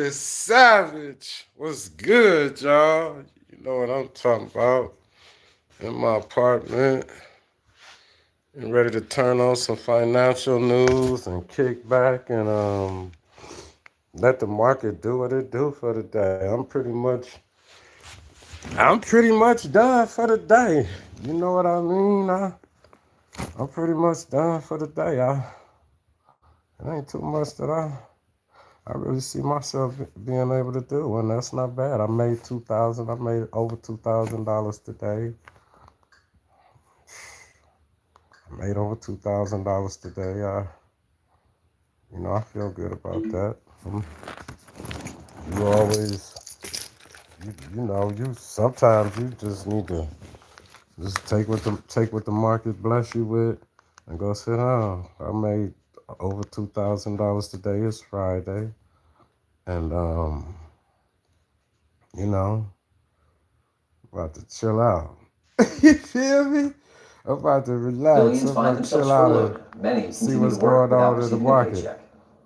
It's Savage. What's good, y'all? You know what I'm talking about. In my apartment and ready to turn on some financial news and kick back and let the market do what it do for the day. I'm pretty much done for the day. You know what I mean? I'm pretty much done for the day. It ain't too much that I really see myself being able to do, and that's not bad. I made 2,000. I made over $2,000 today. I made over $2,000 today. I feel good about that. You always, you sometimes you just need to just take what the market bless you with, and go sit down. I made over $2,000 today. It's Friday, and you know, about to chill out. You feel me? I'm about to relax. Millions I'm find about to themselves chill out and furloughed. Many see continue to what's work going without on in the receiving a market. paycheck.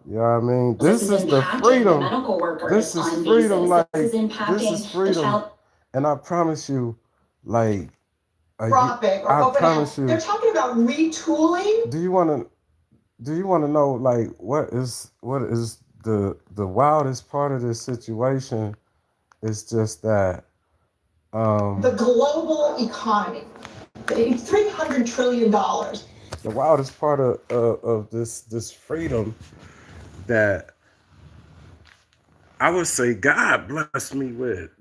You know what I mean? This This is is the impacting the freedom. medical workers This is on freedom. visas. Like, This is this is impacting the freedom. child. And I promise you, like, Dropping or I open promise house. They're you, talking about retooling. do you want to know, like, what is the wildest part of this situation is just that The global economy, $300 trillion. the wildest part of this freedom that I would say God blessed me with,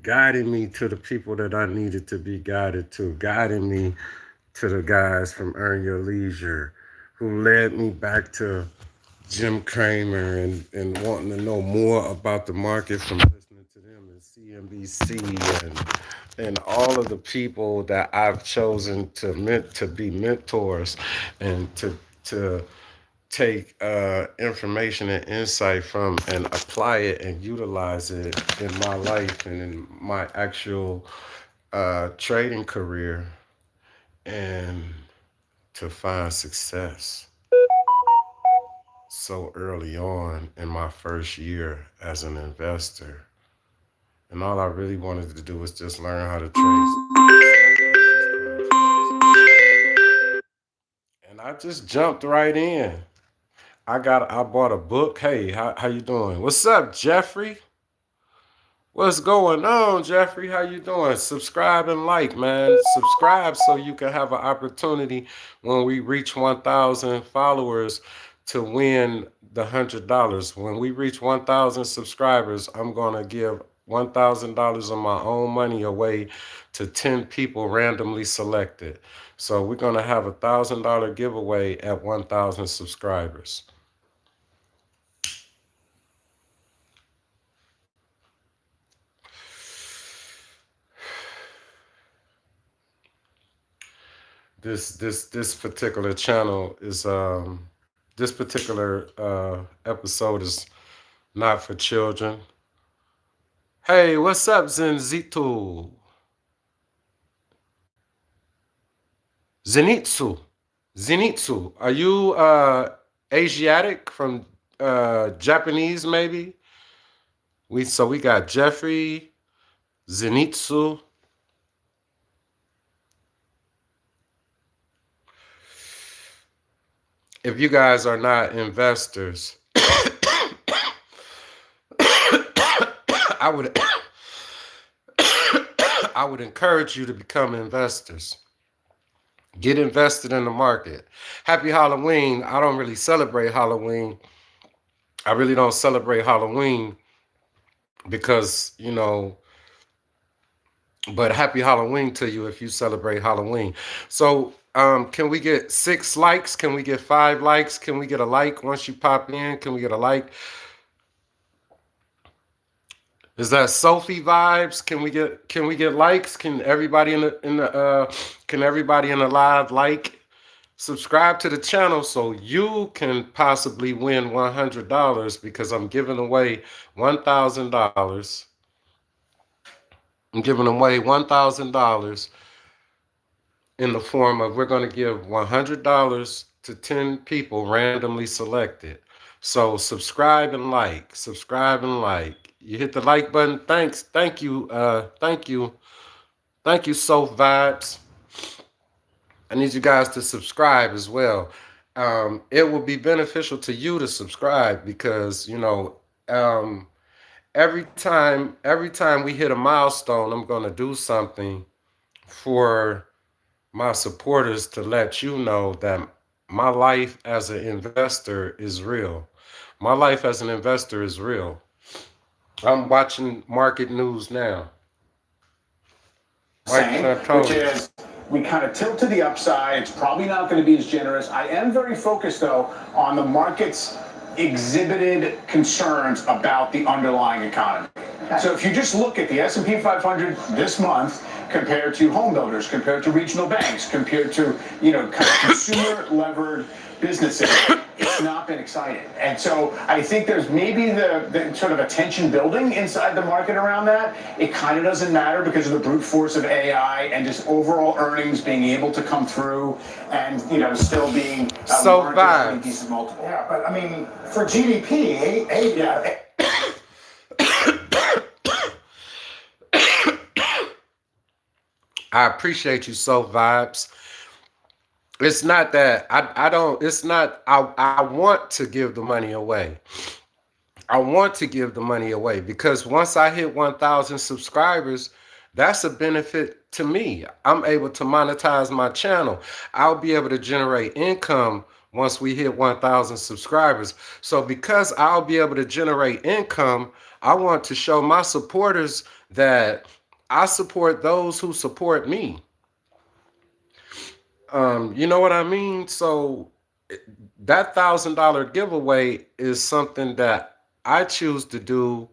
guiding me to the people that I needed to be guided to, guiding me to the guys from Earn Your Leisure, who led me back to Jim Cramer and wanting to know more about the market from listening to them and CNBC and all of the people that I've chosen to be mentors and to take information and insight from and apply it and utilize it in my life and in my actual trading career and to find success so early on in my first year as an investor. And all I really wanted to do was just learn how to and I just jumped right in. I bought a book. Hey, how you doing? What's up, Jeffrey? What's going on, Jeffrey? How you doing? Subscribe and like, man. Subscribe so you can have an opportunity when we reach 1,000 followers to win the $100. When we reach 1,000 subscribers, I'm gonna give $1,000 of my own money away to 10 people randomly selected. So we're gonna have $1,000 giveaway at 1,000 subscribers. This particular channel is this particular episode is not for children. Hey, what's up, Zenzitu? Zenitsu. Zenitsu. Are you Asiatic from Japanese maybe? We got Jeffrey, Zenitsu. If you guys are not investors, I would I would encourage you to become investors. Get invested in the market. Happy Halloween. I don't really celebrate Halloween. I really don't celebrate Halloween because, but happy Halloween to you if you celebrate Halloween. So, can we get 6 likes? Can we get 5 likes? Can we get a like once you pop in? Can we get a like? Is that Sophie vibes? Can we get likes? Can everybody in the live like? Subscribe to the channel so you can possibly win $100 because I'm giving away $1,000. I'm giving away $1,000 in the form of we're going to give $100 to 10 people randomly selected. So subscribe and like, subscribe and like. You hit the like button. Thanks. Thank you. Thank you. Thank you, Soul Vibes. I need you guys to subscribe as well. It will be beneficial to you to subscribe because, um, every time we hit a milestone, I'm gonna do something for my supporters to let you know that my life as an investor is real. My life as an investor is real. I'm watching market news now. Which is we kind of tilt to the upside. It's probably not going to be as generous. I am very focused, though, on the market's exhibited concerns about the underlying economy. Okay. So if you just look at the S&P 500 this month compared to home builders, compared to regional banks, compared to, kind of consumer-levered businesses, it's not been exciting. And so I think there's maybe the sort of attention building inside the market around that. It kind of doesn't matter because of the brute force of AI and just overall earnings being able to come through and, still being so pretty decent multiple. Yeah, but I mean, for GDP, I appreciate you, Soul Vibes. It's not that I want to give the money away. I want to give the money away because once I hit 1,000 subscribers, that's a benefit to me. I'm able to monetize my channel. I'll be able to generate income once we hit 1,000 subscribers. So because I'll be able to generate income, I want to show my supporters that I support those who support me. You know what I mean? So that $1,000 giveaway is something that I choose to do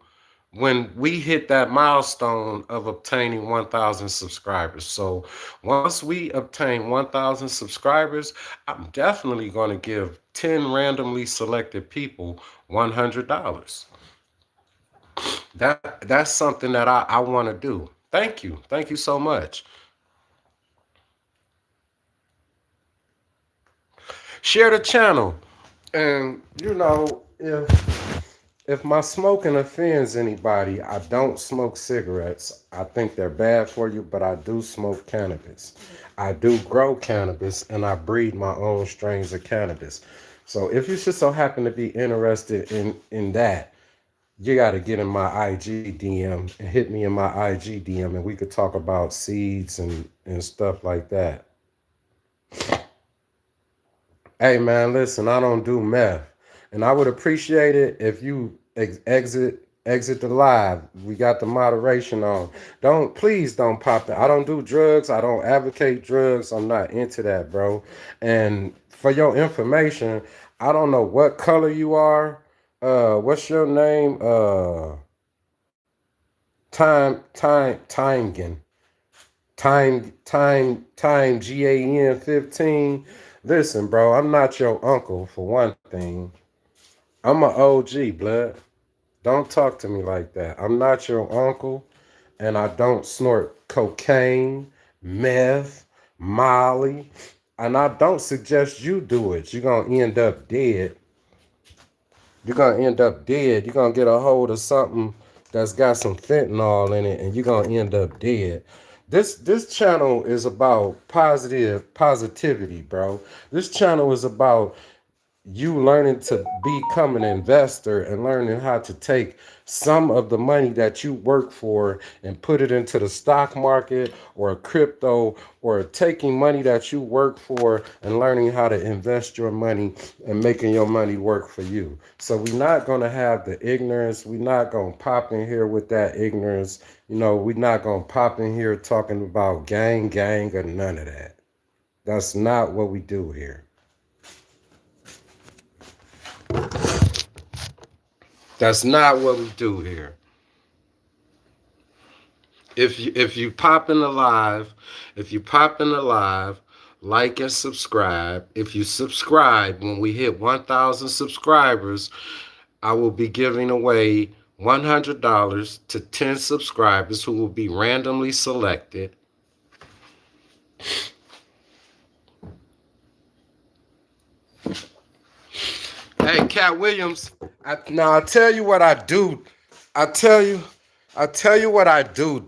when we hit that milestone of obtaining 1,000 subscribers. So once we obtain 1,000 subscribers, I'm definitely going to give 10 randomly selected people $100. That's something that I want to do. Thank you. Thank you so much. Share the channel. And, if my smoking offends anybody, I don't smoke cigarettes. I think they're bad for you, but I do smoke cannabis. I do grow cannabis, and I breed my own strains of cannabis. So if you just so happen to be interested in that, you got to get in my IG DM and hit me in my IG DM, and we could talk about seeds and stuff like that. Hey, man, listen, I don't do meth. And I would appreciate it if you exit the live. We got the moderation on. Please don't pop that. I don't do drugs. I don't advocate drugs. I'm not into that, bro. And for your information, I don't know what color you are. What's your name? Time GAN 15. Listen, bro, I'm not your uncle for one thing. I'm an OG, blood. Don't talk to me like that. I'm not your uncle, and I don't snort cocaine, meth, Molly, and I don't suggest you do it. You're going to end up dead. You're going to end up dead. You're going to get a hold of something that's got some fentanyl in it, and you're going to end up dead. This channel is about positivity, bro. This channel is about you learning to become an investor and learning how to take some of the money that you work for and put it into the stock market or crypto, or taking money that you work for and learning how to invest your money and making your money work for you. So we're not going to have the ignorance. We're not going to pop in here with that ignorance. We're not going to pop in here talking about gang, or none of that. That's not what we do here. That's not what we do here. If you pop in the live, like and subscribe. If you subscribe, when we hit 1,000 subscribers, I will be giving away $100 to 10 subscribers who will be randomly selected. Hey, Cat Williams. Now I tell you what I do. I tell you, I tell you what I do,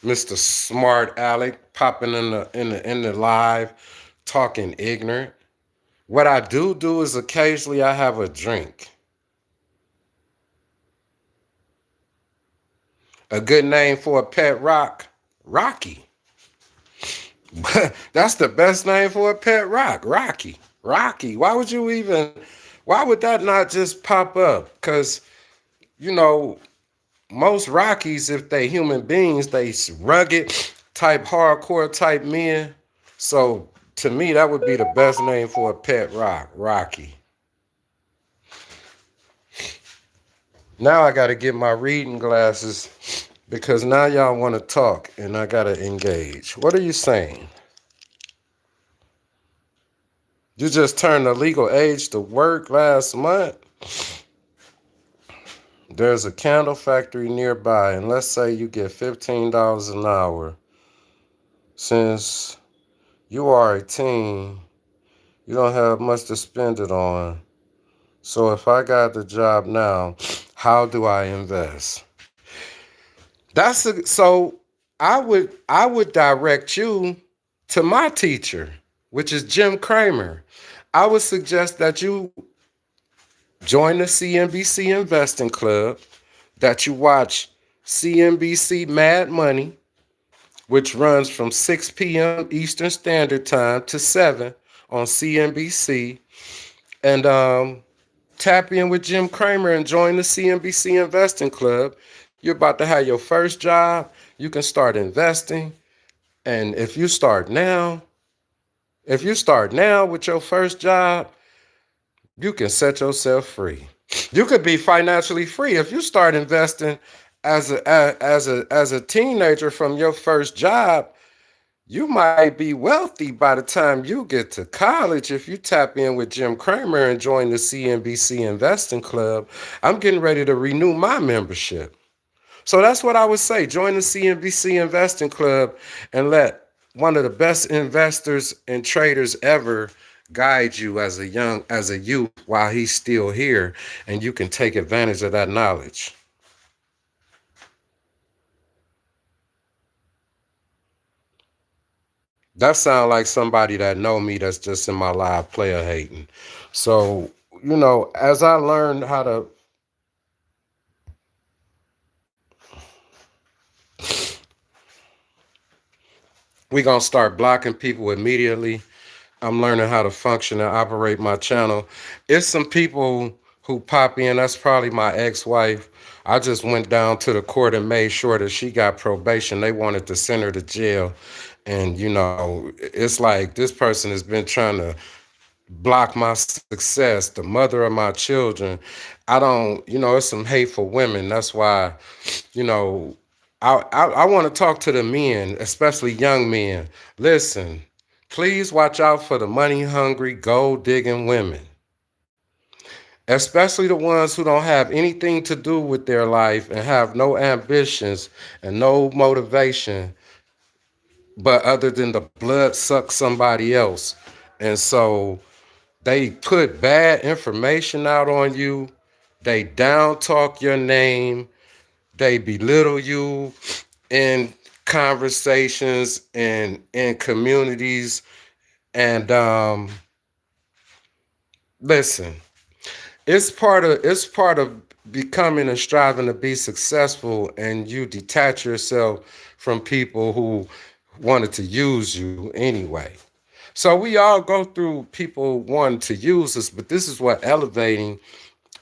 Mr. Smart Alec, popping in the live, talking ignorant. What I do is occasionally I have a drink. A good name for a pet rock, Rocky. That's the best name for a pet rock, Rocky. Rocky. Why would that not just pop up? Because, you know, most Rockies, if they human beings, they rugged type, hardcore type men. So to me, that would be the best name for a pet rock, Rocky. Now I got to get my reading glasses because now y'all want to talk and I got to engage. What are you saying? You just turned the legal age to work last month? There's a candle factory nearby, and let's say you get $15 an hour. Since you are a teen, you don't have much to spend it on. So if I got the job now, how do I invest? So I would direct you to my teacher, which is Jim Cramer. I would suggest that you join the CNBC Investing Club, that you watch CNBC Mad Money, which runs from 6 p.m. Eastern Standard Time to 7 on CNBC, and tap in with Jim Cramer and join the CNBC Investing Club. You're about to have your first job. You can start investing. And if you start now with your first job, you can set yourself free. You could be financially free if you start investing as a teenager from your first job. You might be wealthy by the time you get to college if you tap in with Jim Cramer and join the CNBC Investing Club. I'm getting ready to renew my membership. So that's what I would say. Join the CNBC Investing Club and let one of the best investors and traders ever guide you as a youth while he's still here, and you can take advantage of that knowledge. That sounds like somebody that know me that's just in my live player hating. So, as I learned how to we're going to start blocking people immediately. I'm learning how to function and operate my channel. It's some people who pop in. That's probably my ex-wife. I just went down to the court and made sure that she got probation. They wanted to send her to jail. And, it's like this person has been trying to block my success, the mother of my children. It's some hateful women. That's why, I want to talk to the men, especially young men. Listen, please watch out for the money-hungry, gold-digging women, especially the ones who don't have anything to do with their life and have no ambitions and no motivation, but other than the blood suck somebody else. And so they put bad information out on you. They down talk your name. They belittle you in conversations and in communities. And listen, it's part of becoming and striving to be successful, and you detach yourself from people who wanted to use you anyway. So we all go through people wanting to use us, but this is what elevating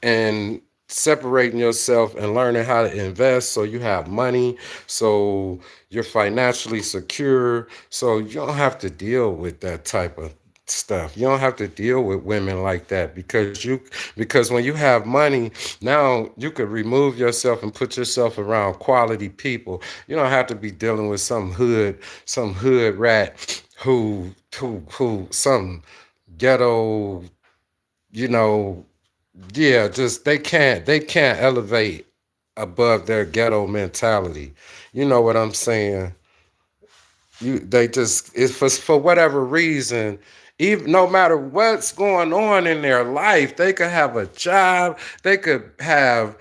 and separating yourself and learning how to invest so you have money, so you're financially secure, so you don't have to deal with that type of stuff. You don't have to deal with women like that because when you have money, now you could remove yourself and put yourself around quality people. You don't have to be dealing with some hood rat who some ghetto, just they can't elevate above their ghetto mentality. You know what I'm saying? It's for whatever reason, Even no matter what's going on in their life, they could have a job, they could have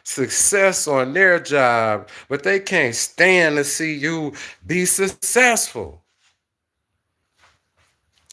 success on their job, but they can't stand to see you be successful.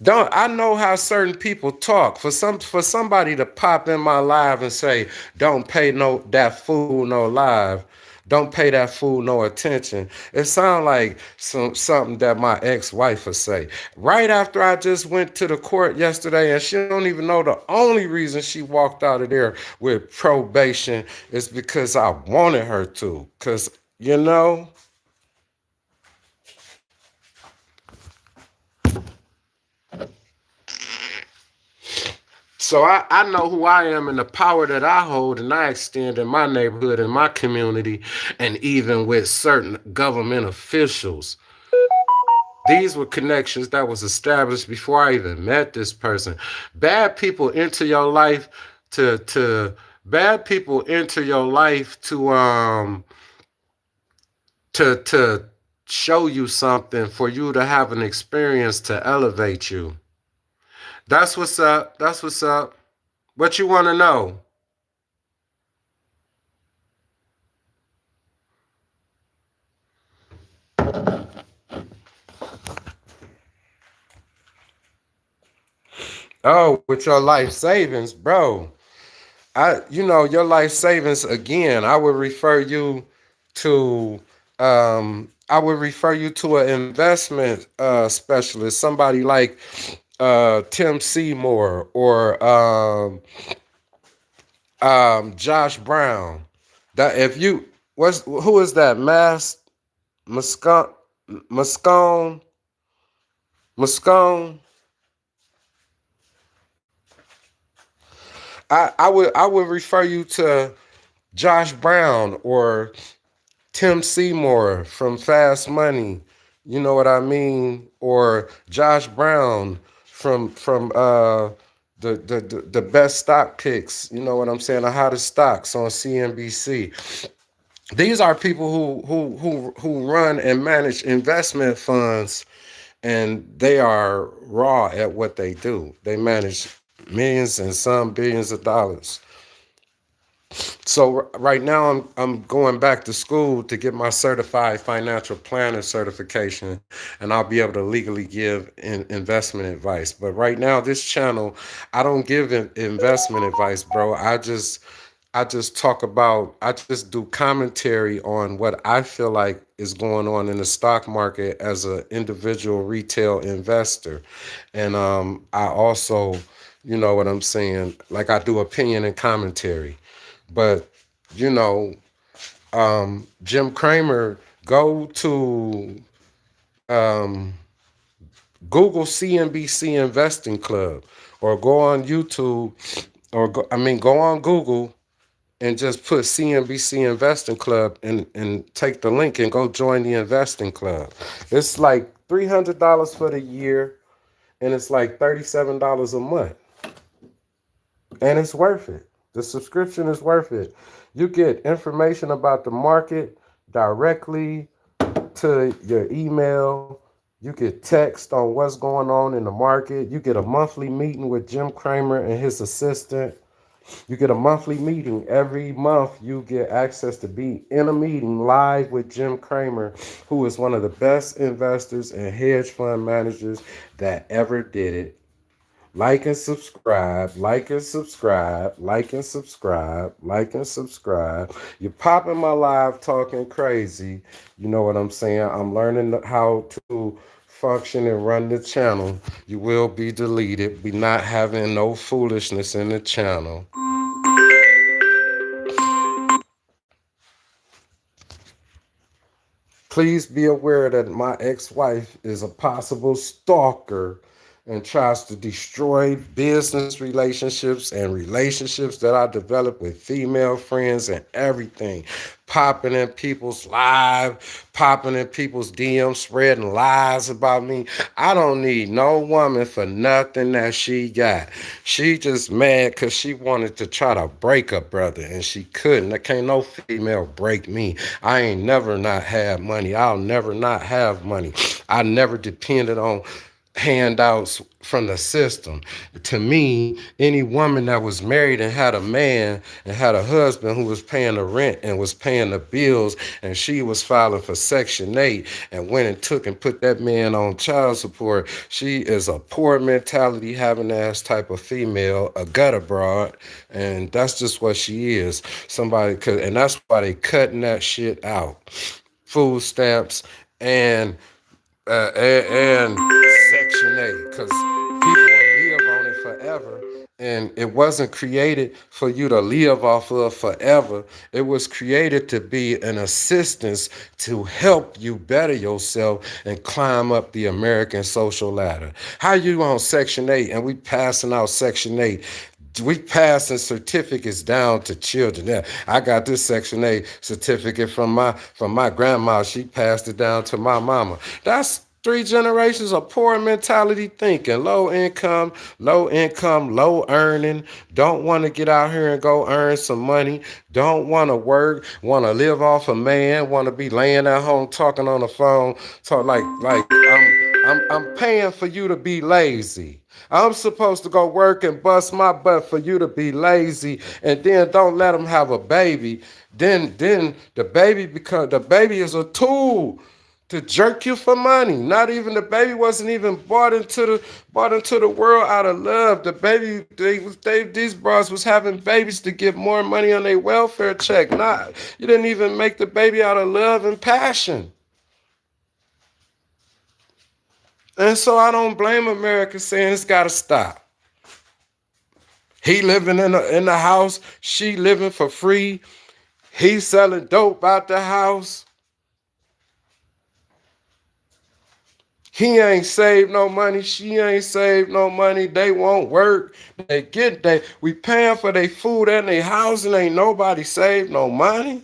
Don't I know how certain people talk? For somebody to pop in my live and say, "Don't pay that fool no live, don't pay that fool no attention." It sounds like something that my ex-wife would say. Right after I just went to the court yesterday, and she don't even know the only reason she walked out of there with probation is because I wanted her to. Cause you know. So I know who I am and the power that I hold and I extend in my neighborhood, in my community, and even with certain government officials. These were connections that was established before I even met this person. Bad people enter your life to bad people enter your life to show you something, for you to have an experience to elevate you. That's what's up. That's what's up. What you want to know? Oh, with your life savings, bro. Your life savings again. To, I would refer you to an investment specialist, somebody like Tim Seymour or Josh Brown. That if you who is that? Muscone Muscone Muscone. I would refer you to Josh Brown or Tim Seymour from Fast Money. You know what I mean? Or Josh Brown from the best stock picks. You know what I'm saying? The hottest stocks on CNBC. These are people who run and manage investment funds, and they are raw at what they do. They manage millions and some billions of dollars. So right now I'm going back to school to get my certified financial planner certification, and I'll be able to legally give investment advice. But right now, this channel, I don't give investment advice, bro. I just do commentary on what I feel like is going on in the stock market as an individual retail investor. And I also, you know what I'm saying, like I do opinion and commentary. But, you know, Jim Cramer, go to um, Google CNBC Investing Club, or go on YouTube, or go on Google and just put CNBC Investing Club and take the link and go join the investing club. It's like $300 for the year, and it's like $37 a month. And it's worth it. The subscription is worth it. You get information about the market directly to your email. You get text on what's going on in the market. You get a monthly meeting with Jim Cramer and his assistant. You get a monthly meeting. Every month you get access to be in a meeting live with Jim Cramer, who is one of the best investors and hedge fund managers that ever did it. Like and subscribe, like and subscribe, like and subscribe, like and subscribe. You're popping my live talking crazy. You know what I'm saying? I'm learning how to function and run the channel. You will be deleted. We not having no foolishness in the channel. Please be aware that my ex-wife is a possible stalker and tries to destroy business relationships and relationships that I developed with female friends and everything. Popping in people's live, popping in people's DMs, spreading lies about me. I don't need no woman for nothing that she got. She just mad because she wanted to try to break a brother and she couldn't. There can't no female break me. I ain't never not had money. I'll never not have money. I never depended on handouts from the system. To me, any woman that was married and had a man and had a husband who was paying the rent and was paying the bills, and she was filing for Section 8 and went and took and put that man on child support, she is a poor mentality having ass type of female, a gutter broad, and that's just what she is. Somebody could, and that's why they cutting that shit out. Food stamps and Section 8, because people will live on it forever. And it wasn't created for you to live off of forever. It was created to be an assistance to help you better yourself and climb up the American social ladder. How you on Section 8 and we passing out Section 8? We passing certificates down to children. Yeah, I got this Section 8 certificate from my grandma. She passed it down to my mama. That's 3 generations of poor mentality thinking, low income, low earning, don't want to get out here and go earn some money, don't want to work, want to live off a man, want to be laying at home talking on the phone, talk like I'm paying for you to be lazy. I'm supposed to go work and bust my butt for you to be lazy, and then don't let them have a baby. Then the baby is a tool to jerk you for money. Not even the baby wasn't even brought into the world out of love. The baby, these bros was having babies to get more money on their welfare check. You didn't even make the baby out of love and passion. And so I don't blame America saying it's got to stop. He living in the house, she living for free. He selling dope out the house. He ain't saved no money. She ain't saved no money. They won't work. We paying for their food and their housing. Ain't nobody saved no money.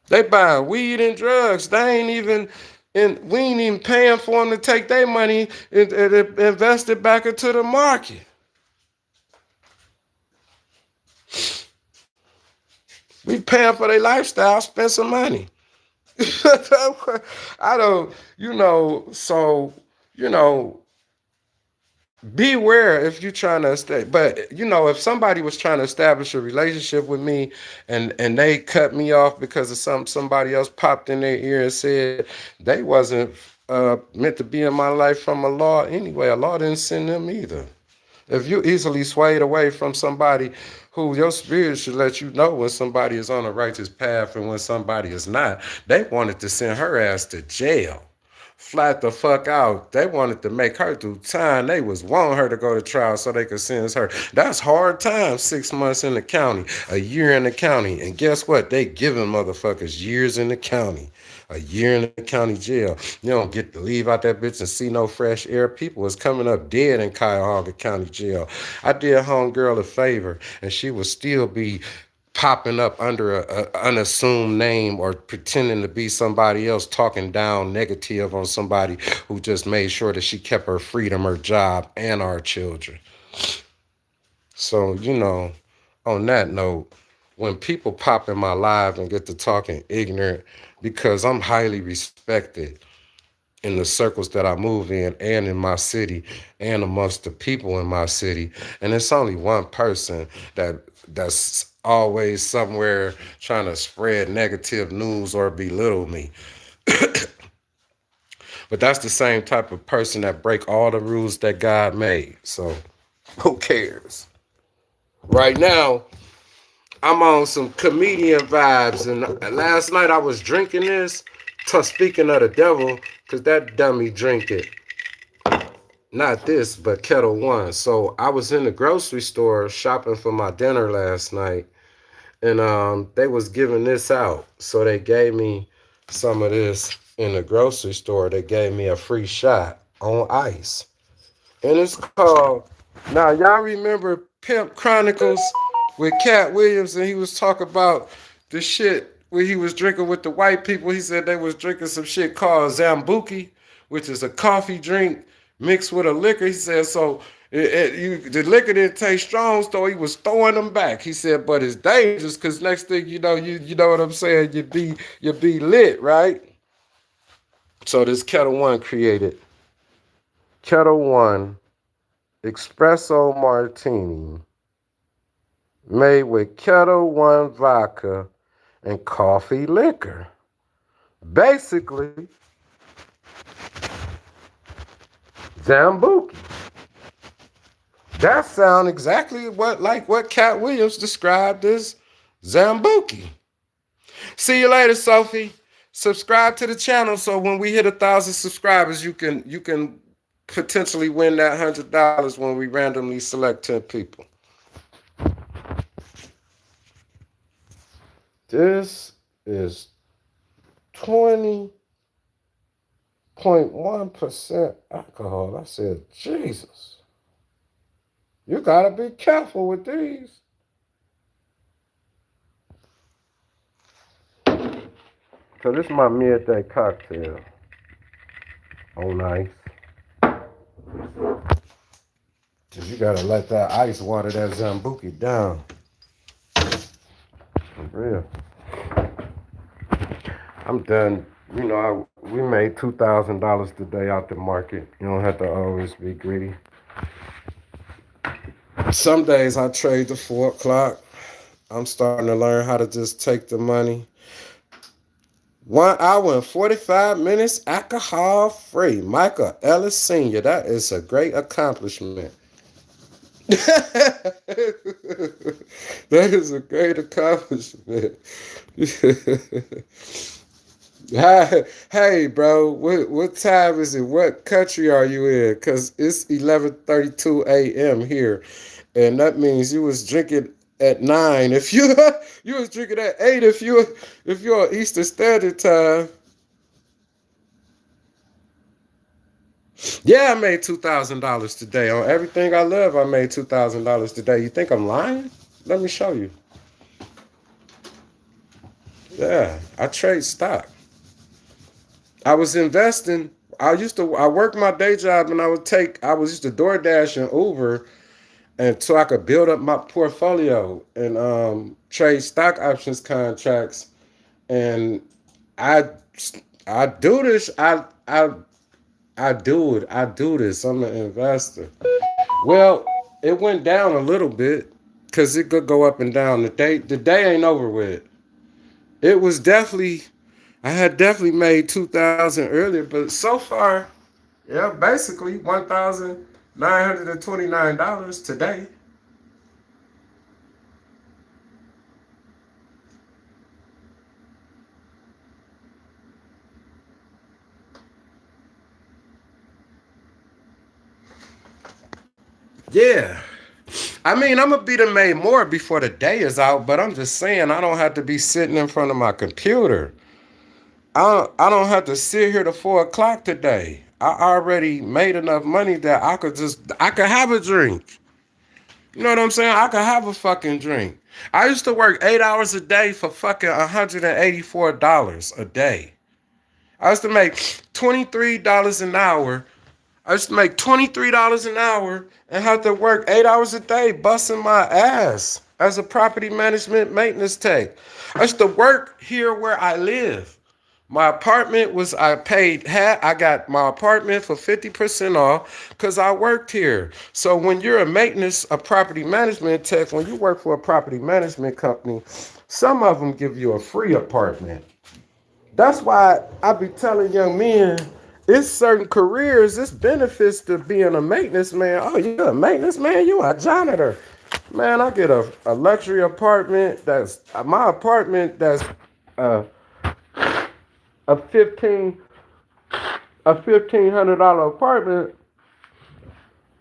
They buying weed and drugs. We ain't even paying for them to take their money and invest it back into the market. We paying for their lifestyle, spend some money. I don't, beware if you're trying to stay. But, if somebody was trying to establish a relationship with me and they cut me off because of somebody else popped in their ear and said they wasn't meant to be in my life from a law anyway, a law didn't send them either. If you easily swayed away from somebody who your spirit should let you know when somebody is on a righteous path and when somebody is not, they wanted to send her ass to jail. Flat the fuck out. They wanted to make her do time. They was wanting her to go to trial so they could sentence her. That's hard time, 6 months in the county, a year in the county. And guess what? They giving motherfuckers years in the county. A year in the county jail. You don't get to leave out that bitch and see no fresh air. People was coming up dead in Cuyahoga County Jail. I did homegirl a favor, and she would still be popping up under an unassumed name or pretending to be somebody else, talking down negative on somebody who just made sure that she kept her freedom, her job, and our children. So, on that note, when people pop in my live and get to talking ignorant, because I'm highly respected in the circles that I move in and in my city and amongst the people in my city. And it's only one person that's always somewhere trying to spread negative news or belittle me. But that's the same type of person that break all the rules that God made. So who cares? Right now, I'm on some comedian vibes, and last night I was drinking this. Speaking of the devil, because that dummy drink it. Not this, but Kettle One. So I was in the grocery store shopping for my dinner last night, and they was giving this out. So they gave me some of this in the grocery store. They gave me a free shot on ice. And it's called, now y'all remember Pimp Chronicles with Cat Williams, and he was talking about the shit where he was drinking with the white people. He said they was drinking some shit called Zambuki, which is a coffee drink mixed with a liquor. He said, so the liquor didn't taste strong, so he was throwing them back. He said, but it's dangerous because next thing you know what I'm saying, you be lit, right? So this Kettle One created Kettle One Espresso Martini made with Kettle One vodka and coffee liquor. Basically, Zambuki. That sounds exactly like what Cat Williams described as Zambuki. See you later, Sophie. Subscribe to the channel so when we hit 1,000 subscribers, you can potentially win that $100 when we randomly select 10 people. This is 20.1% alcohol. I said, Jesus, you gotta be careful with these. So this is my midday cocktail. Oh, nice. Cause you gotta let that ice water that Zambuki down. For real. I'm done. You know, we made $2,000 today out the market. You don't have to always be greedy. Some days I trade to 4 o'clock. I'm starting to learn how to just take the money. 1 hour and 45 minutes alcohol free. Michael Ellis Sr. That is a great accomplishment. That is a great accomplishment. Hey, bro, what time is it? What country are you in? Because it's 11:32 a.m. here, and that means you was drinking at 9. If you was drinking at 8, if you're on Eastern Standard Time. Yeah, I made $2,000 today. On everything I love, I made $2,000 today. You think I'm lying? Let me show you. Yeah, I trade stock. I was investing. I worked my day job and I used to DoorDash and Uber so I could build up my portfolio and trade stock options contracts. And I do this. I do it. I do this. I'm an investor. Well, it went down a little bit because it could go up and down. The day ain't over with. It was I had definitely made 2,000 earlier, but so far, yeah, basically $1,929 today. Yeah. I mean, I'm going to be done made more before the day is out, but I'm just saying I don't have to be sitting in front of my computer. I don't have to sit here to 4 o'clock today. I already made enough money that I could have a drink. You know what I'm saying? I could have a fucking drink. I used to work 8 hours a day for fucking $184 a day. I used to make $23 an hour. I used to make $23 an hour and have to work 8 hours a day busting my ass as a property management maintenance tech. I used to work here where I live. My apartment I got my apartment for 50% off because I worked here. So when you're a property management tech, when you work for a property management company, some of them give you a free apartment. That's why I be telling young men, it's certain careers, it's benefits to being a maintenance man. Oh, you're a maintenance man? You a janitor. Man, I get a luxury apartment that's a $1,500 apartment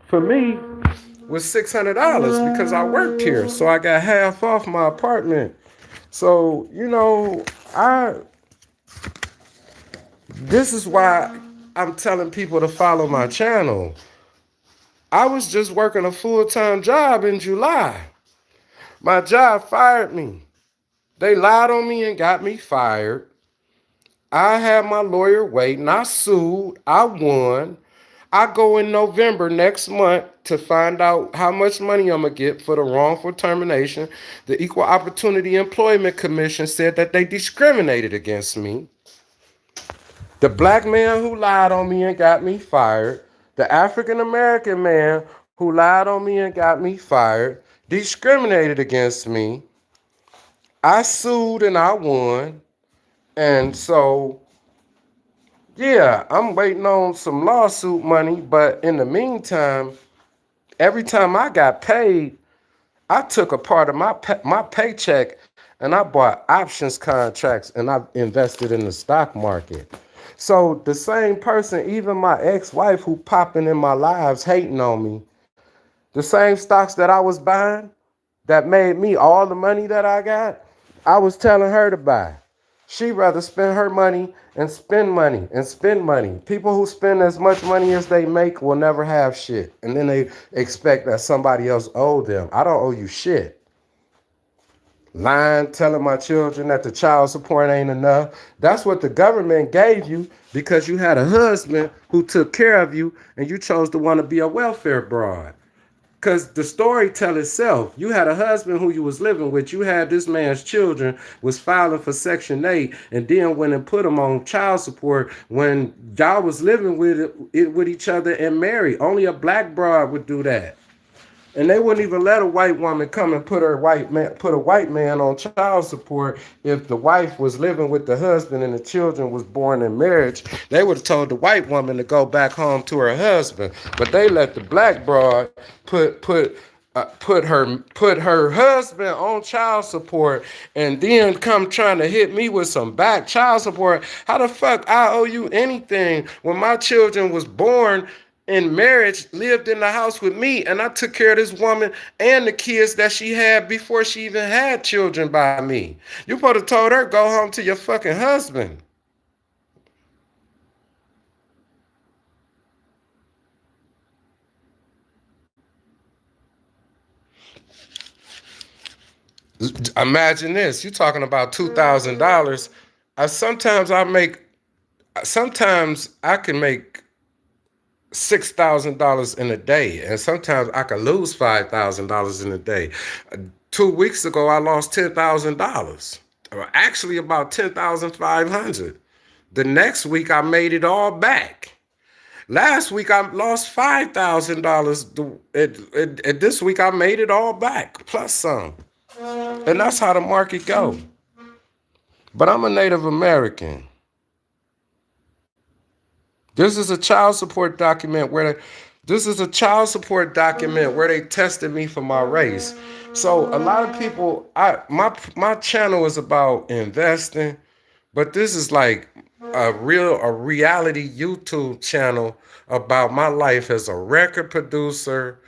for me was $600 because I worked here. So I got half off my apartment. So, you know, this is why I'm telling people to follow my channel. I was just working a full-time job in July. My job fired me. They lied on me and got me fired. I had my lawyer waiting. I sued. I won. I go in November next month to find out how much money I'm going to get for the wrongful termination. The Equal Opportunity Employment Commission said that they discriminated against me. The black man who lied on me and got me fired, the African American man who lied on me and got me fired, discriminated against me. I sued and I won. And so, yeah, I'm waiting on some lawsuit money. But in the meantime, every time I got paid, I took a part of my paycheck and I bought options contracts and I invested in the stock market. So the same person, even my ex-wife who popping in my lives hating on me, the same stocks that I was buying that made me all the money that I got, I was telling her to buy. She'd rather spend her money and spend money and spend money. People who spend as much money as they make will never have shit. And then they expect that somebody else owe them. I don't owe you shit. Lying, telling my children that the child support ain't enough. That's what the government gave you because you had a husband who took care of you and you chose to want to be a welfare broad. Because the story tell itself. You had a husband who you was living with. You had this man's children, was filing for Section 8, and then went and put them on child support when y'all was living with each other and married. Only a black broad would do that. And they wouldn't even let a white woman come and put a white man on child support if the wife was living with the husband and the children was born in marriage. They would have told the white woman to go back home to her husband, but they let the black broad put her husband on child support and then come trying to hit me with some back child support. How the fuck I owe you anything when my children was born in marriage, lived in the house with me, and I took care of this woman and the kids that she had before she even had children by me? You supposed to told her, go home to your fucking husband. Imagine this. You're talking about $2,000. Sometimes I can make $6,000 in a day, and sometimes I could lose $5,000 in a day. 2 weeks ago, I lost $10,000. Actually, about $10,500. The next week, I made it all back. Last week, I lost $5,000. And this week, I made it all back, plus some. And that's how the market go. But I'm a Native American. This is a child support document where they tested me for my race. So a lot of people, my channel is about investing, but this is like a reality YouTube channel about my life as a record producer,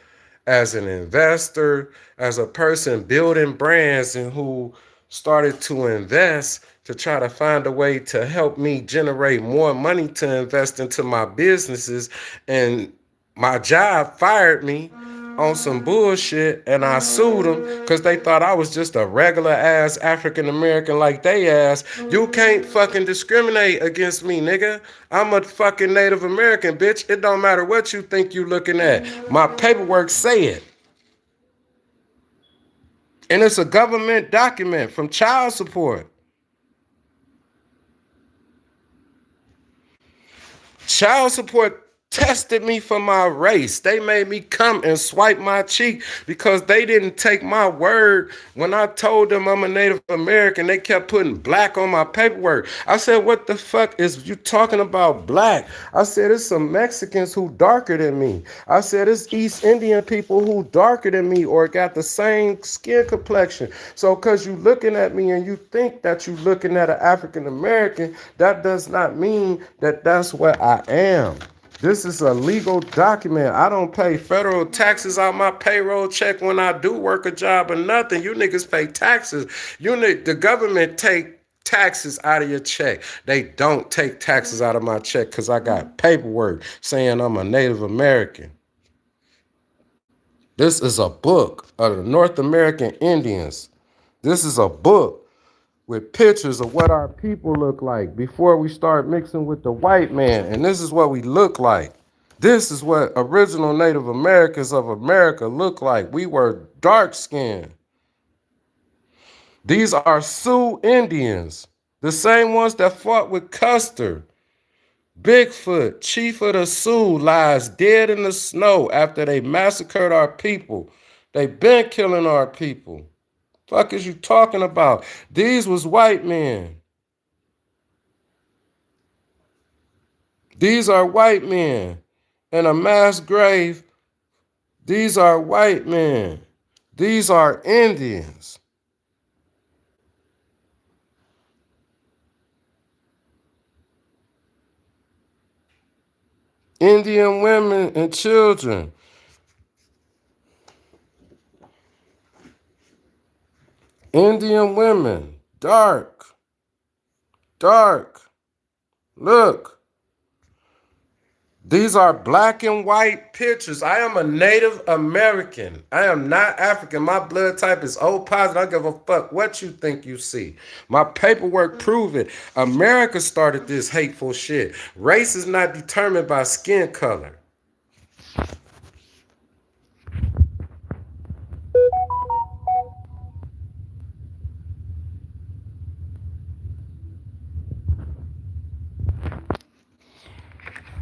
as an investor, as a person building brands and who started to invest to try to find a way to help me generate more money to invest into my businesses. And my job fired me on some bullshit, and I sued them because they thought I was just a regular ass African American like they ass. You can't fucking discriminate against me, nigga. I'm a fucking Native American, bitch. It don't matter what you think you looking at. My paperwork say it. And it's a government document from child support. Child support tested me for my race. They made me come and swipe my cheek because they didn't take my word. When I told them I'm a Native American, they kept putting black on my paperwork. I said, what the fuck is you talking about black? I said, it's some Mexicans who darker than me. I said, it's East Indian people who darker than me or got the same skin complexion. So because you looking at me and you think that you looking at an African American, that does not mean that that's what I am. This is a legal document. I don't pay federal taxes on my payroll check when I do work a job or nothing. You niggas pay taxes. The government take taxes out of your check. They don't take taxes out of my check because I got paperwork saying I'm a Native American. This is a book of the North American Indians. This is a book with pictures of what our people look like before we start mixing with the white man. And this is what we look like. This is what original Native Americans of America look like. We were dark skinned. These are Sioux Indians, the same ones that fought with Custer. Bigfoot, chief of the Sioux, lies dead in the snow after they massacred our people. They been killing our people. Fuck is you talking about? These was white men. These are white men. In a mass grave, these are white men. These are Indians. Indian women and children. Indian women, dark, dark. Look, these are black and white pictures. I am a Native American. I am not African. My blood type is O positive. I don't give a fuck what you think you see. My paperwork prove it. America started this hateful shit. Race is not determined by skin color.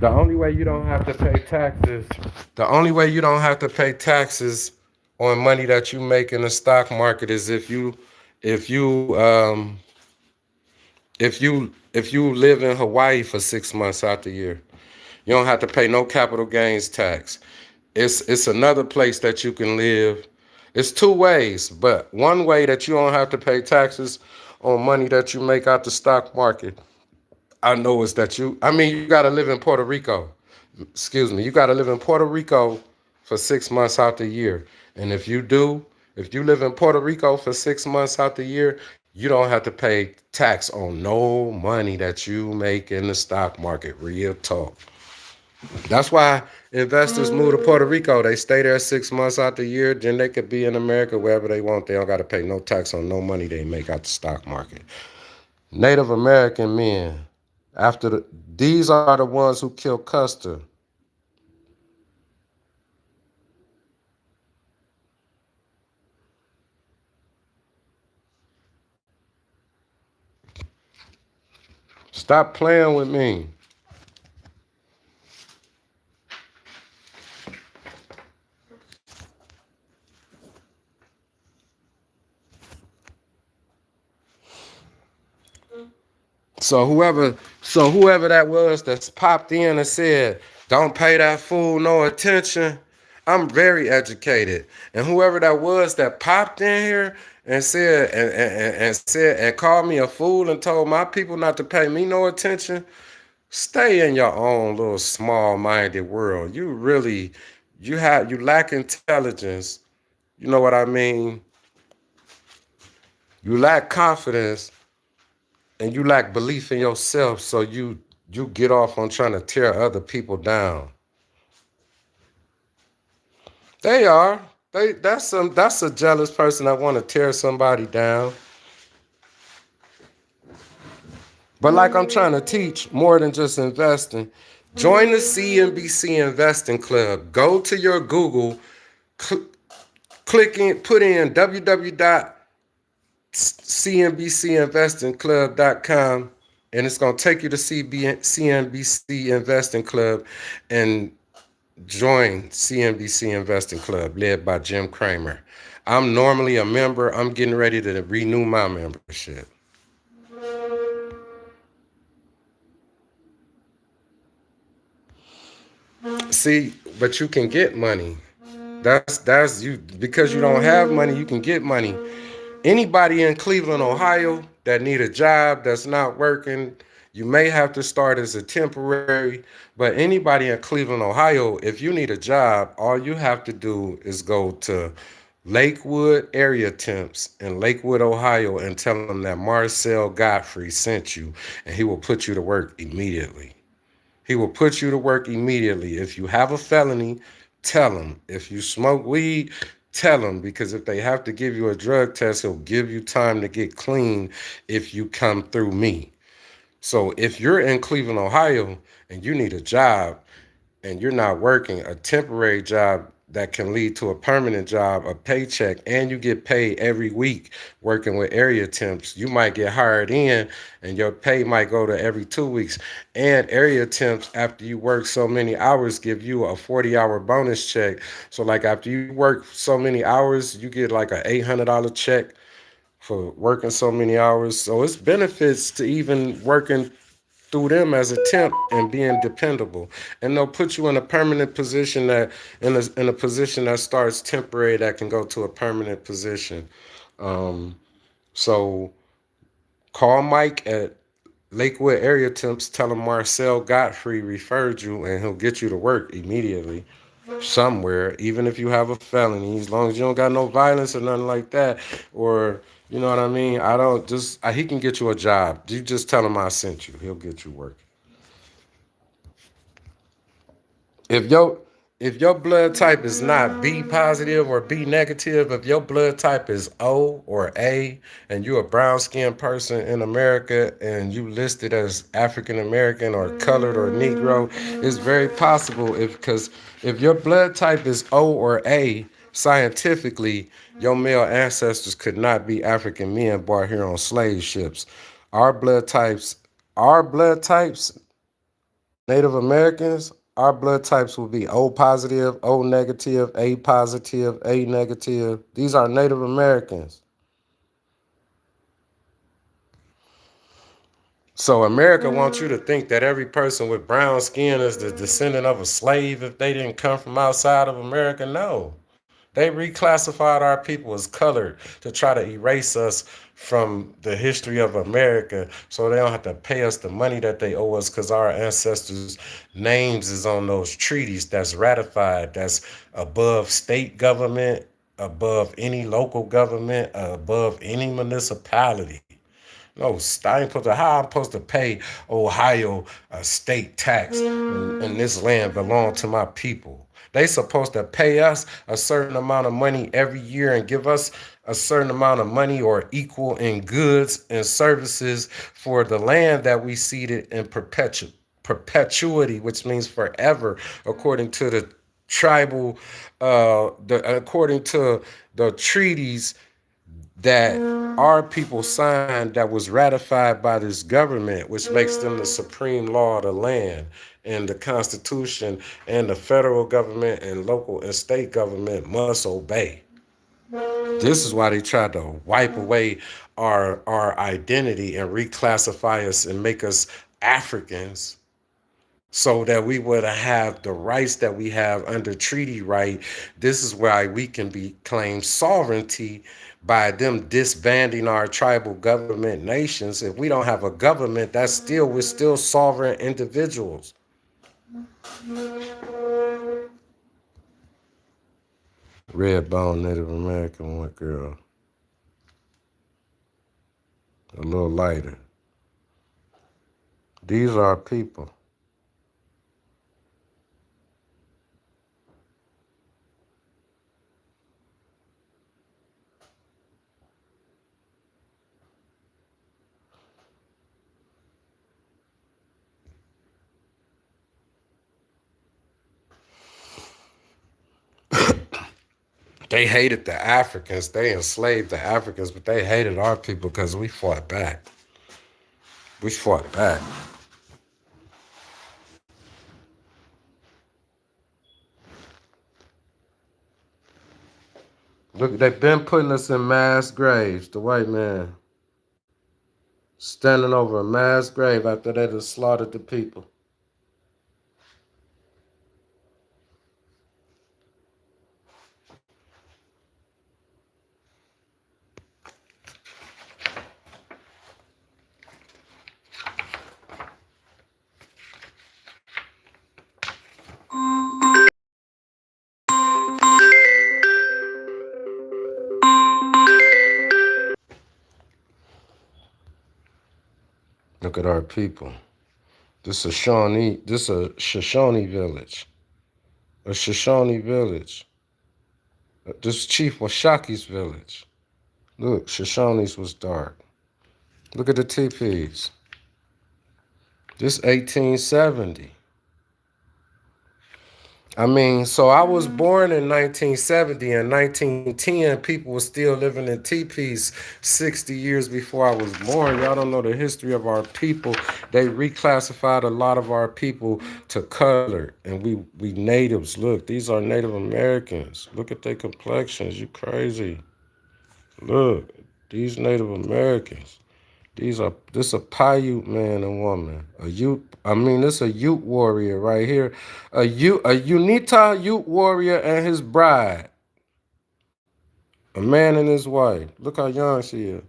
The only way you don't have to pay taxes, the only way you don't have to pay taxes on money that you make in the stock market is if you live in Hawaii for 6 months out the year. You don't have to pay no capital gains tax. It's another place that you can live. It's two ways, but one way that you don't have to pay taxes on money that you make out the stock market, I know is that you got to live in Puerto Rico. Excuse me. You got to live in Puerto Rico for 6 months out the year. And if you live in Puerto Rico for 6 months out the year, you don't have to pay tax on no money that you make in the stock market. Real talk. That's why investors move to Puerto Rico. They stay there 6 months out the year. Then they could be in America wherever they want. They don't got to pay no tax on no money they make out the stock market. Native American men. These are the ones who killed Custer. Stop playing with me. So whoever that was that's popped in and said, don't pay that fool no attention, I'm very educated. And whoever that was that popped in here and said and called me a fool and told my people not to pay me no attention, stay in your own little small-minded world. You lack intelligence. You know what I mean? You lack confidence. And you lack belief in yourself, so you get off on trying to tear other people down. They are. That's a jealous person that want to tear somebody down. But like I'm trying to teach more than just investing. Join the CNBC Investing Club. Go to your Google, put in www.cnbcinvestingclub.com, and it's going to take you to CNBC Investing Club and join CNBC Investing Club led by Jim Cramer. I'm normally a member. I'm getting ready to renew my membership. See, but you can get money. That's you, because you don't have money, you can get money. Anybody in Cleveland, Ohio that need a job that's not working, you may have to start as a temporary, but anybody in Cleveland, Ohio, if you need a job, all you have to do is go to Lakewood Area Temps in Lakewood, Ohio, and tell them that Marcel Godfrey sent you, and he will put you to work immediately. He will put you to work immediately. If you have a felony, tell him. If you smoke weed, tell them, because if they have to give you a drug test, he'll give you time to get clean if you come through me. So if you're in Cleveland, Ohio, and you need a job and you're not working, a temporary job that can lead to a permanent job, a paycheck, and you get paid every week working with area temps. You might get hired in and your pay might go to every 2 weeks. And area temps, after you work so many hours, give you a 40-hour bonus check. So like after you work so many hours, you get like an $800 check for working so many hours. So it's benefits to even working through them as a temp and being dependable. And they'll put you in a permanent position that in a position that starts temporary that can go to a permanent position. So call Mike at Lakewood Area Temps, tell him Marcel Godfrey referred you, and he'll get you to work immediately somewhere, even if you have a felony, as long as you don't got no violence or nothing like that, or you know what I mean. I don't just he can get you a job. You just tell him I sent you. He'll get you work. If your blood type is not B positive or B negative, if your blood type is O or A, and you're a brown skinned person in America and you listed as African American or colored or Negro, it's very possible because if your blood type is O or A, scientifically, your male ancestors could not be African men brought here on slave ships. Our blood types, Native Americans, our blood types will be O positive, O negative, A positive, A negative. These are Native Americans. So America wants you to think that every person with brown skin is the descendant of a slave if they didn't come from outside of America. No. They reclassified our people as colored to try to erase us from the history of America so they don't have to pay us the money that they owe us because our ancestors' names is on those treaties that's ratified, that's above state government, above any local government, above any municipality. No, how I'm supposed to pay Ohio a state tax and this land belong to my people. They supposed to pay us a certain amount of money every year and give us a certain amount of money or equal in goods and services for the land that we ceded in perpetuity, which means forever, according to the tribal, according to the treaties that our people signed that was ratified by this government, which makes them the supreme law of the land, and the Constitution and the federal government and local and state government must obey. This is why they tried to wipe away our identity and reclassify us and make us Africans so that we would have the rights that we have under treaty right. This is why we can be claimed sovereignty by them disbanding our tribal government nations. If we don't have a government, we're still sovereign individuals. Red bone Native American white girl. A little lighter. These are our people. They hated the Africans. They enslaved the Africans, but they hated our people because we fought back. We fought back. Look, they've been putting us in mass graves, the white man. Standing over a mass grave after they had slaughtered the people. Look at our people. This is a Shoshone village. A Shoshone village. This Chief Washaki's village. Look, Shoshone's was dark. Look at the teepees. This 1870. I mean, so I was born in 1970. In 1910, people were still living in teepees 60 years before I was born. Y'all don't know the history of our people. They reclassified a lot of our people to color, and we natives. Look, these are Native Americans. Look at their complexions. You crazy. Look, these Native Americans. This a Paiute man and woman. This a Ute warrior right here. A Unita Ute warrior and his bride. A man and his wife. Look how young she is.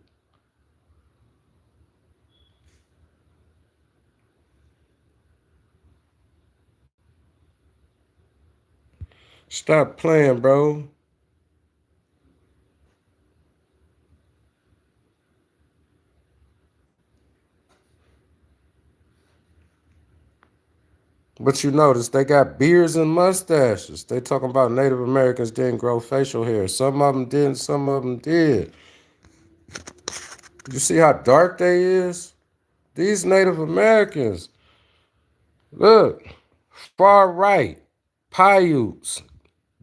Stop playing, bro. But you notice they got beards and mustaches. They talking about Native Americans didn't grow facial hair. Some of them didn't, some of them did. You see how dark they is? These Native Americans. Look, far right, Paiutes,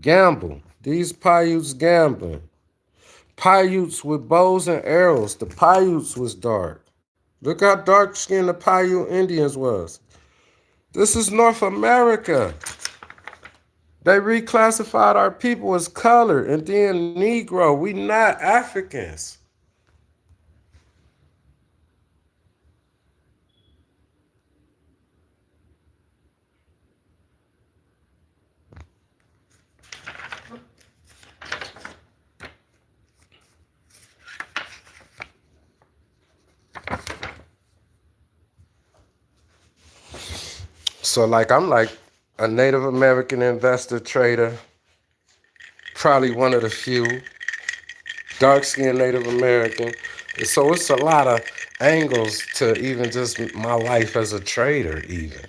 gamble. These Paiutes gambling. Paiutes with bows and arrows. The Paiutes was dark. Look how dark skinned the Paiute Indians was. This is North America. They reclassified our people as color and then Negro. We not Africans. So I'm like a Native American investor trader, probably one of the few, dark-skinned Native American. So it's a lot of angles to even just my life as a trader even.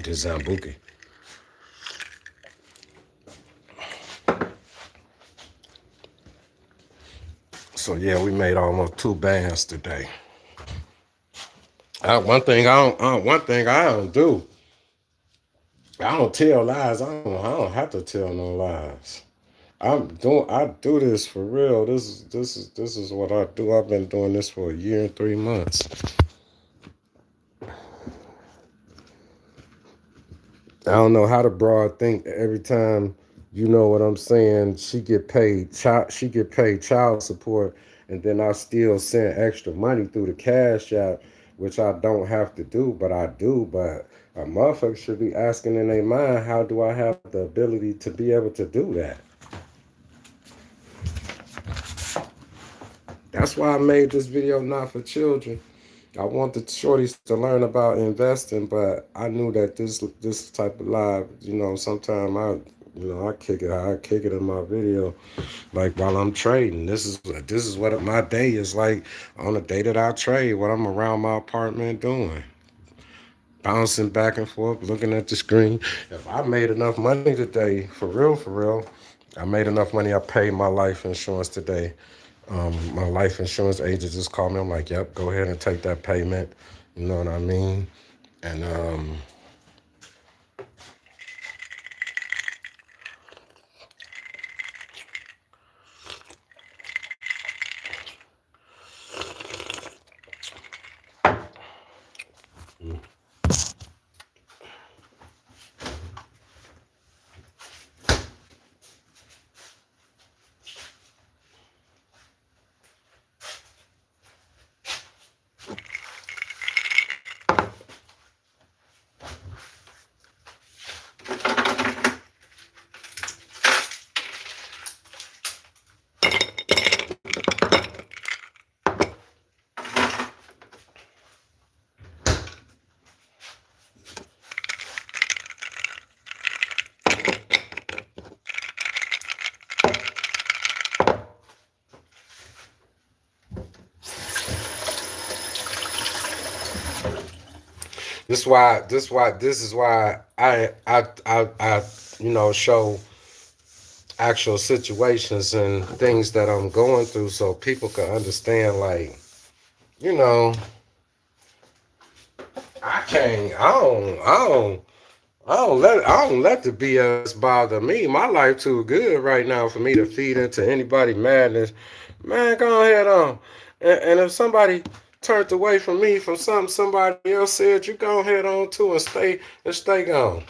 This Zambuki. So yeah, we made almost 2 bands today. One thing I don't do. I don't tell lies. I don't have to tell no lies. I do this for real. This is what I do. I've been doing this for 1 year and 3 months. I don't know how the broad think every time, you know what I'm saying, she get paid child support, and then I still send extra money through the Cash App, which I don't have to do, but I do. But a motherfucker should be asking in their mind, how do I have the ability to be able to do that? That's why I made this video not for children. I want the shorties to learn about investing, but I knew that this type of live, sometimes I kick it in my video, like while I'm trading. This is what my day is like on the day that I trade, what I'm around my apartment doing. Bouncing back and forth, looking at the screen. If I made enough money today, for real, I made enough money, I paid my life insurance today. My life insurance agent just called me. I'm like, yep, go ahead and take that payment. You know what I mean? And this is why I show actual situations and things that I'm going through so people can understand, like, I can't. I don't let the BS bother me. My life too good right now for me to feed into anybody madness. Man, go ahead on. And if somebody turned away from me from something somebody else said, you go ahead on too and stay gone.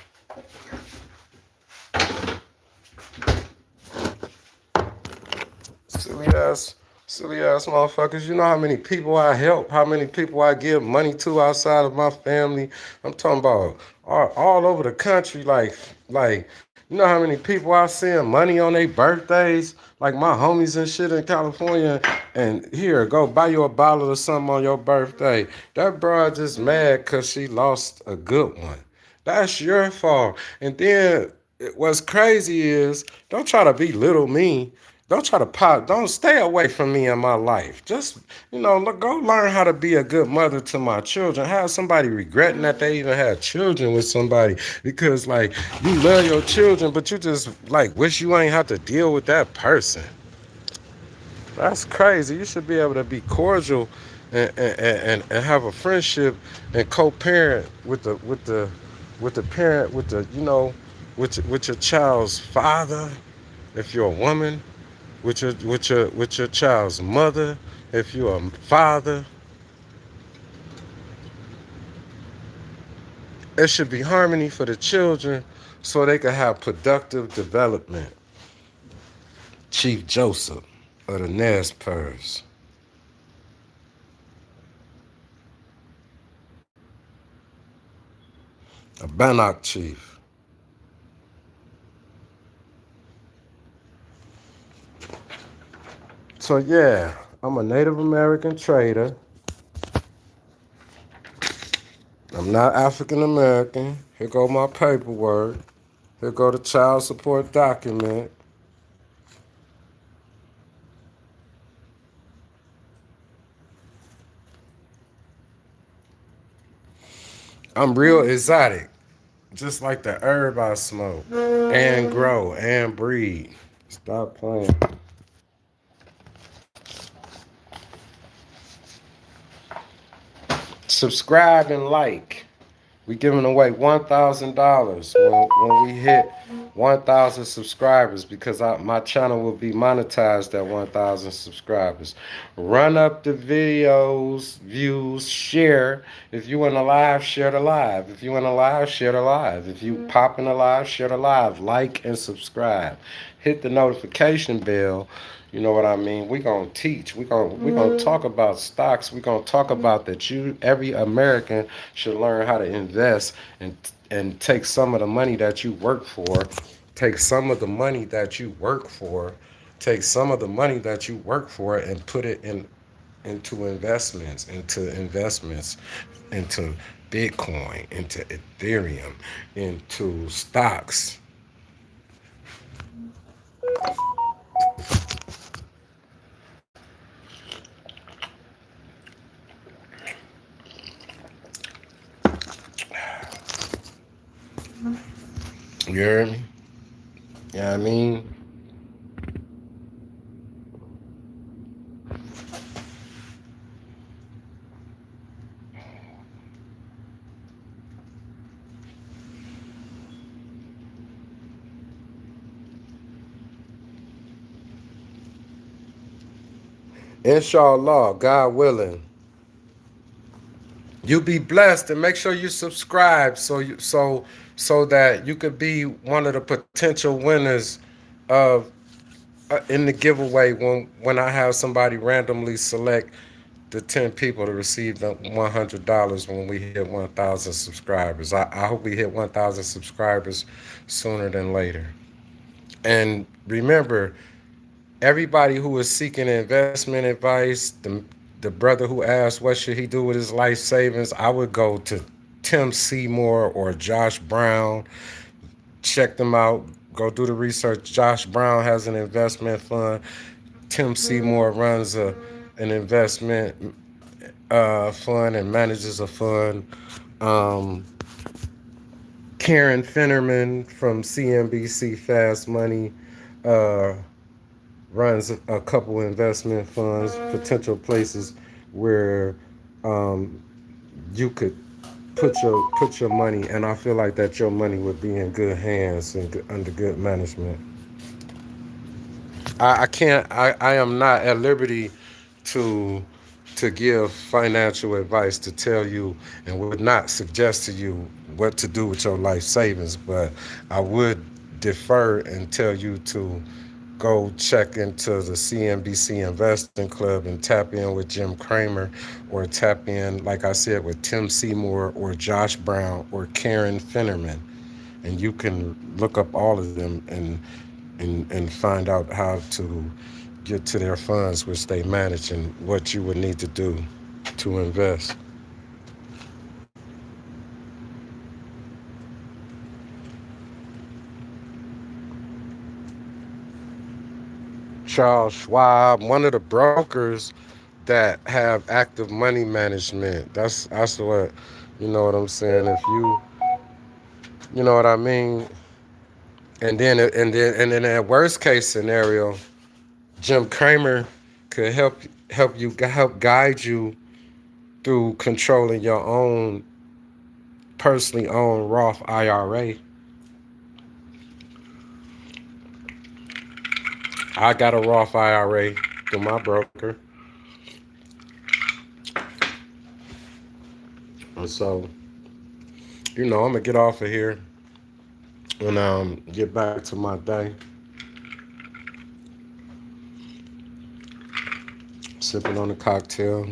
Silly ass, silly ass motherfuckers. You know how many people I help, how many people I give money to outside of my family. I'm talking about all over the country. Like, you know how many people I send money on their birthdays, like my homies and shit in California. And here, go buy you a bottle of something on your birthday. That broad just mad because she lost a good one. That's your fault. And then what's crazy is don't try to belittle me. Don't try to pop. Don't stay away from me in my life. Just, go learn how to be a good mother to my children. Have somebody regretting that they even had children with somebody because, like, you love your children, but you just, like, wish you ain't have to deal with that person. That's crazy. You should be able to be cordial and have a friendship and co-parent with the parent with your child's father if you're a woman with your child's mother if you're a father. It should be harmony for the children so they can have productive development. Chief Joseph of the Nez Perce. A Bannock chief. So yeah, I'm a Native American trader. I'm not African American. Here go my paperwork. Here go the child support document. I'm real exotic, just like the herb I smoke and grow and breed. Stop playing. Subscribe and like. We giving away $1,000 when we hit 1,000 subscribers because my channel will be monetized at 1,000 subscribers. Run up the videos, views, share. If you in a live, share the live. If you in a live, share the live. If you pop in a live, share the live. Like and subscribe. Hit the notification bell. You know what I mean? We're gonna teach. We're gonna talk about stocks. We're gonna talk about that every American should learn how to invest and take some of the money that you work for. Take some of the money that you work for. Take some of the money that you work for and put it into investments, into Bitcoin, into Ethereum, into stocks. You hear me? You know what I mean? Inshallah, God willing. You be blessed and make sure you subscribe so that you could be one of the potential winners of in the giveaway when I have somebody randomly select the 10 people to receive the $100 when we hit 1,000 subscribers. I hope we hit 1,000 subscribers sooner than later. And remember, everybody who is seeking investment advice, the brother who asked what should he do with his life savings, I would go to Tim Seymour or Josh Brown. Check them out. Go do the research. Josh Brown has an investment fund. Tim Seymour runs an investment fund and manages a fund. Karen Finnerman from CNBC Fast Money runs a couple investment funds, potential places where you could put your money, and I feel like that your money would be in good hands and under good management. I can't. I am not at liberty to give financial advice, to tell you, and would not suggest to you what to do with your life savings, but I would defer and tell you to go check into the CNBC Investing Club and tap in with Jim Cramer, or tap in, like I said, with Tim Seymour or Josh Brown or Karen Finnerman. And you can look up all of them and find out how to get to their funds which they manage and what you would need to do to invest. Charles Schwab, one of the brokers that have active money management. That's what, you know what I'm saying. If you know what I mean. And then that worst case scenario, Jim Cramer could help guide you through controlling your own personally owned Roth IRA. I got a Roth IRA through my broker. And so, I'm going to get off of here and get back to my day. Sipping on a cocktail.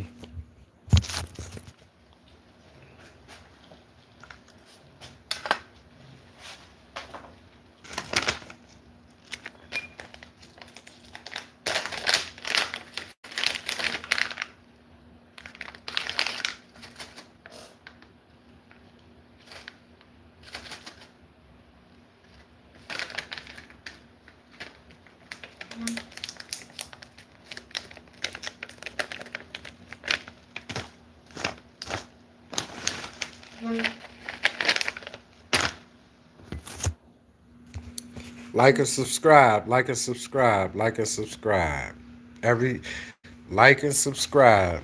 Like and subscribe, like and subscribe, like and subscribe. Like and subscribe.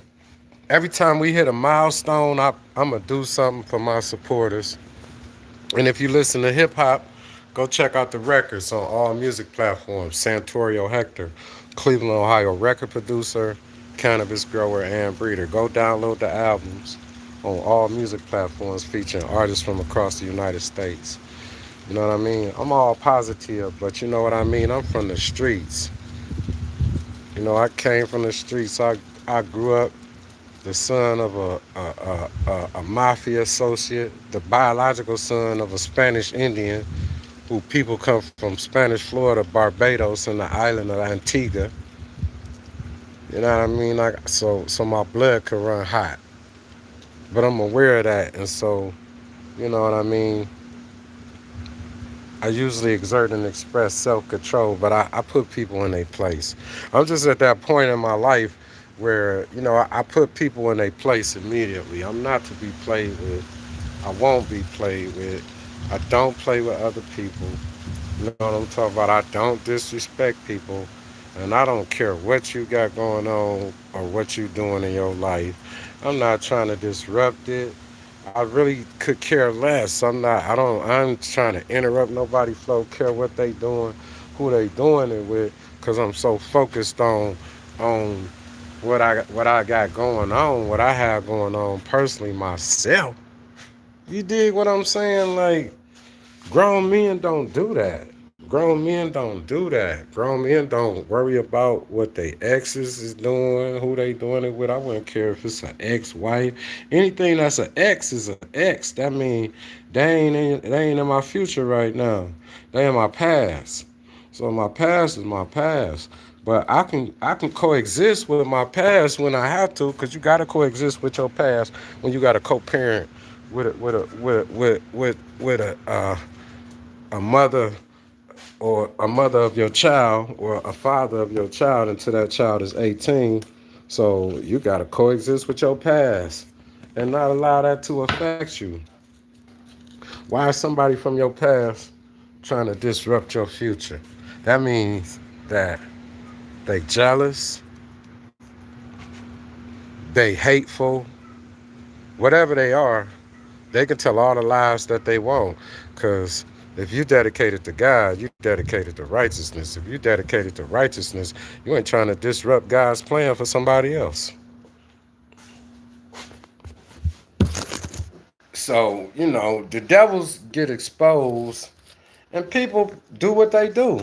Every time we hit a milestone, I'm going to do something for my supporters. And if you listen to hip hop, go check out the records on all music platforms. Santorio Hector, Cleveland, Ohio record producer, cannabis grower, and breeder. Go download the albums on all music platforms featuring artists from across the United States. You know what I mean? I'm all positive, but you know what I mean? I'm from the streets. I came from the streets. I grew up the son of a mafia associate, the biological son of a Spanish Indian, who people come from Spanish Florida, Barbados, and the island of Antigua. You know what I mean? So my blood could run hot. But I'm aware of that, and so, you know what I mean? I usually exert and express self-control, but I put people in their place. I'm just at that point in my life where, I put people in their place immediately. I'm not to be played with. I won't be played with. I don't play with other people. You know what I'm talking about? I don't disrespect people. And I don't care what you got going on or what you doing in your life. I'm not trying to disrupt it. I really could care less. I'm trying to interrupt nobody's flow, care what they doing, who they doing it with, because I'm so focused on what I got going on, what I have going on personally myself. You dig what I'm saying? Like, grown men don't do that. Grown men don't do that. Grown men don't worry about what they exes is doing, who they doing it with. I wouldn't care if it's an ex-wife. Anything that's an ex is an ex. That means they ain't in my future right now. They in my past. So my past is my past. But I can coexist with my past when I have to, because you gotta coexist with your past when you gotta co-parent with a mother, or a mother of your child, or a father of your child until that child is 18. So you got to coexist with your past and not allow that to affect you. Why is somebody from your past trying to disrupt your future? That means that they jealous, they hateful, whatever they are, They can tell all the lies that they want, because if you dedicated to God, you dedicated to righteousness. If you dedicated to righteousness, you ain't trying to disrupt God's plan for somebody else. So, the devils get exposed and people do what they do.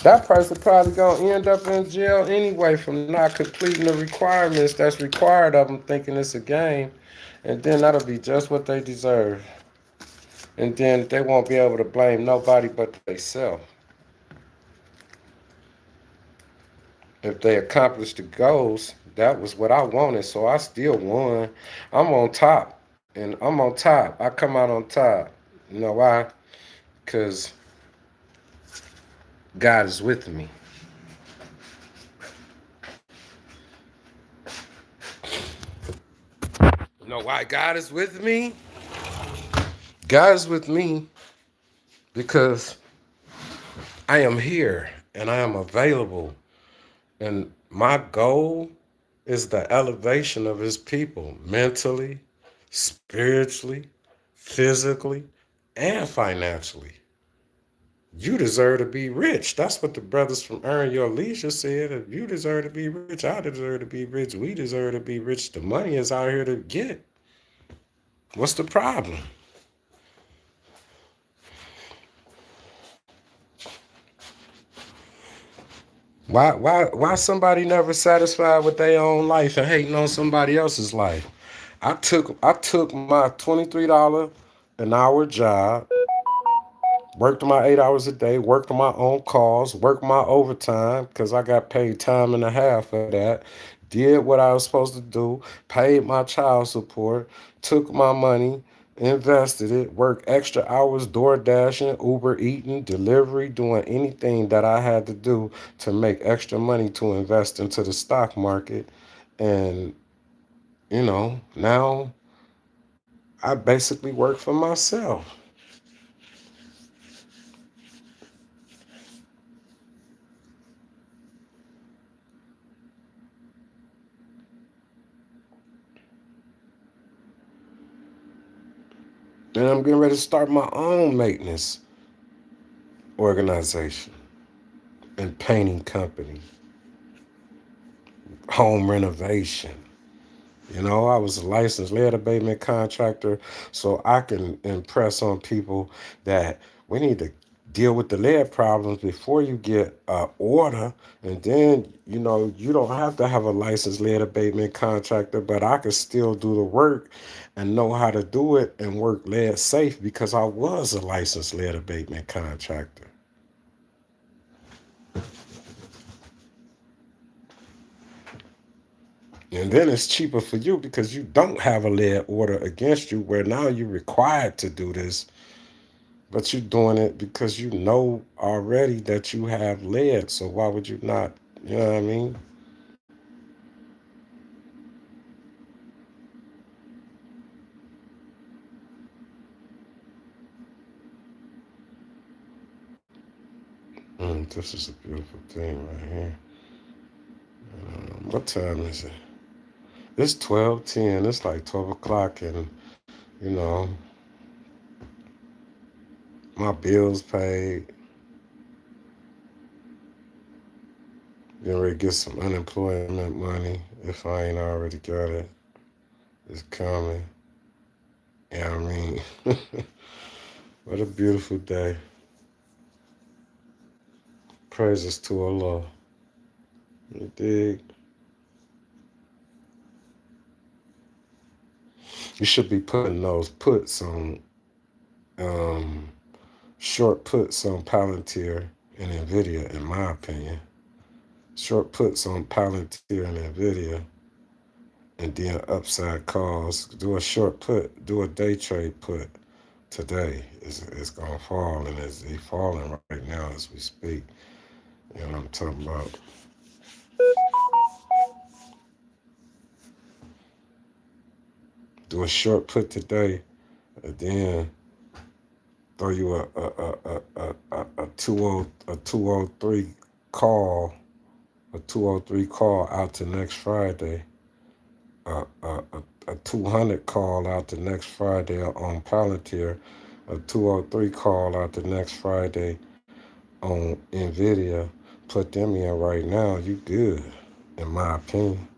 That person probably gonna end up in jail anyway from not completing the requirements that's required of them, thinking it's a game, and then that'll be just what they deserve. And then they won't be able to blame nobody but themselves. If they accomplished the goals, that was what I wanted, so I still won. I'm on top, and I'm on top. I come out on top. You know why? Because God is with me. You know why God is with me? God is with me because I am here and I am available. And my goal is the elevation of his people mentally, spiritually, physically, and financially. You deserve to be rich. That's what the brothers from Earn Your Leisure said. If you deserve to be rich, I deserve to be rich. We deserve to be rich. The money is out here to get. What's the problem? Why somebody never satisfied with their own life and hating on somebody else's life? I took my $23 an hour job, worked my 8 hours a day, worked on my own calls, worked my overtime because I got paid time and a half for that. Did what I was supposed to do, paid my child support, took my money, invested it, worked extra hours, door dashing, Uber eating, delivery, doing anything that I had to do to make extra money to invest into the stock market. And, now I basically work for myself. And I'm getting ready to start my own maintenance organization and painting company, home renovation. I was a licensed lead abatement contractor, so I can impress on people that we need to deal with the lead problems before you get an order. And then, you don't have to have a licensed lead abatement contractor, but I could still do the work and know how to do it and work lead safe because I was a licensed lead abatement contractor. And then it's cheaper for you because you don't have a lead order against you where now you're required to do this, but you're doing it because you know already that you have lead. So why would you not? You know what I mean? This is a beautiful thing right here. What time is it? It's 12:10. It's like 12 o'clock and, you know, my bills paid. Getting ready to get some unemployment money if I ain't already got it. It's coming. Yeah, I mean, what a beautiful day. Praises to Allah. You dig? You should be putting those puts on, short puts on Palantir and NVIDIA, in my opinion. Short puts on Palantir and NVIDIA, and then upside calls. Do a short put, do a day trade put today. It's going to fall, and it's falling right now as we speak. You know what I'm talking about? Do a short put today, and then throw you a 203 call, a 203 call out to next Friday. A a 200 call out the next Friday on Palantir, a 203 call out the next Friday on NVIDIA, put them in right now, you good, in my opinion.